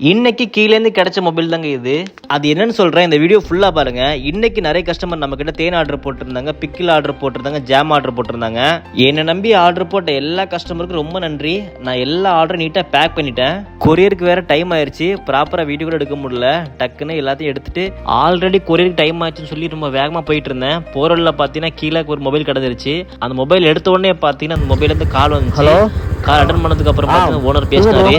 இன்னைக்கு கீழேருந்து கிடைச்ச மொபைல் தாங்க இது. அது என்னன்னு சொல்கிறேன், இந்த வீடியோ ஃபுல்லாக பாருங்கள். இன்னைக்கு நிறைய கஸ்டமர் நம்மக்கிட்ட தேன் ஆர்டர் போட்டிருந்தாங்க, பிக்கில் ஆர்டர் போட்டிருந்தாங்க, ஜாம் ஆர்டர் போட்டிருந்தாங்க. என்னை நம்பி ஆர்டர் போட்ட எல்லா கஸ்டமருக்கும் ரொம்ப நன்றி. நான் எல்லா ஆர்டரும் நீட்டாக பேக் பண்ணிட்டேன். கொரியருக்கு வேறு டைம் ஆயிடுச்சு, ப்ராப்பராக வீடியோ கூட எடுக்க முடியல. டக்குன்னு எல்லாத்தையும் எடுத்துட்டு ஆல்ரெடி கொரியருக்கு டைம் ஆயிடுச்சுன்னு சொல்லி ரொம்ப வேகமாக போயிட்டு இருந்தேன். போரில் பார்த்தீங்கன்னா கீழே ஒரு மொபைல் கிடந்துருச்சு. அந்த மொபைல் எடுத்த உடனே பார்த்தீங்கன்னா அந்த மொபைலேருந்து கால் வந்துச்சு. ஹலோ, கால் அட்டன் பண்ணதுக்கு அப்புறம் பார்த்தீங்கன்னா ஓனர் பேசினாரு.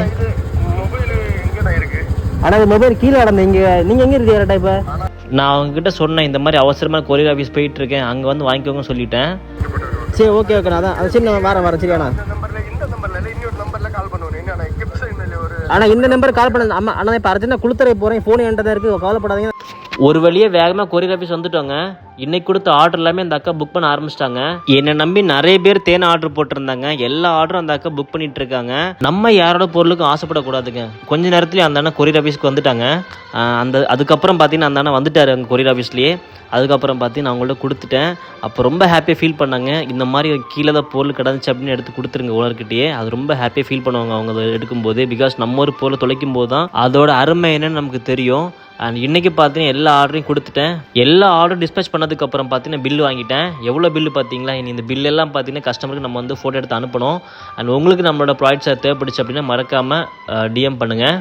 ஆனால் இந்த மொபைல் கீழே கிடந்து நீங்கள் எங்கே இருக்கீங்க? இப்போ நான் அவங்ககிட்ட சொன்னேன், இந்த மாதிரி அவசரமாக கொரியர் ஆஃபீஸ் போயிட்டு இருக்கேன், அங்கே வந்து வாங்கிக்கோங்கன்னு சொல்லிட்டேன். சரி, ஓகே ஓகே. அதான் சரி, நான் வரேன் சரியாண்ணா. ஆனால் இந்த நம்பர் கால் பண்ண ஆமாம். ஆனால் இப்போ அர்ஜென்ட்டாக குளுத்துறை போகிறேன், ஃபோன் என்கிட்ட தான் இருக்குது, கவலைப்படாதீங்க. ஒரு வழியே வேகமாக கொரியர் ஆஃபீஸ் வந்துட்டோங்க. இன்னைக்கு கொடுத்த ஆர்டர் எல்லாமே அந்த அக்கா புக் பண்ண ஆரம்பிச்சிட்டாங்க. என்னை நம்பி நிறைய பேர் தேனை ஆர்டர் போட்டிருந்தாங்க. எல்லா ஆர்டரும் அந்த அக்கா புக் பண்ணிட்டு இருக்காங்க. நம்ம யாரோட பொருளுக்கும் ஆசைப்படக்கூடாதுங்க. கொஞ்ச நேரத்துலேயே அந்த அண்ணன் கொரியர் ஆஃபீஸ்க்கு வந்துட்டாங்க. அதுக்கப்புறம் பார்த்தீங்கன்னா அந்த அண்ணன் வந்துட்டார் அங்கே கொரியர் ஆஃபீஸ்லேயே. அதுக்கப்புறம் பார்த்து நான் அவங்கள்ட்ட கொடுத்துட்டேன். அப்போ ரொம்ப ஹாப்பியாக ஃபீல் பண்ணாங்க. இந்த மாதிரி கீழே தான் பொருள் கிடந்துச்சு அப்படின்னு எடுத்து கொடுத்துருங்க ஓனர்கிட்டயே. அது ரொம்ப ஹாப்பியாக ஃபீல் பண்ணுவாங்க அவங்க அதை எடுக்கும்போது. பிகாஸ் நம்ம ஒரு பொருளை தொலைக்கும் போது தான் அதோட அருமை என்னன்னு நமக்கு தெரியும். அண்ட் இன்றைக்கி பார்த்தீங்கன்னா எல்லா ஆர்டரையும் கொடுத்துட்டேன். எல்லா ஆர்டரும் டிஸ்பேச் பண்ணதுக்கப்புறம் பார்த்தீங்கன்னா பில்லு வாங்கிட்டேன். எவ்வளோ பில்லு பார்த்தீங்களா? இனி இந்த பில்லெல்லாம் பார்த்தீங்கன்னா கஸ்டமருக்கு நம்ம வந்து ஃபோட்டோ எடுத்து அனுப்பணும். அண்ட் உங்களுக்கு நம்மளோட ப்ராடக்ட்ஸ் தேவைப்படுச்சு அப்படின்னா மறக்காமல் டிஎம் பண்ணுங்கள்.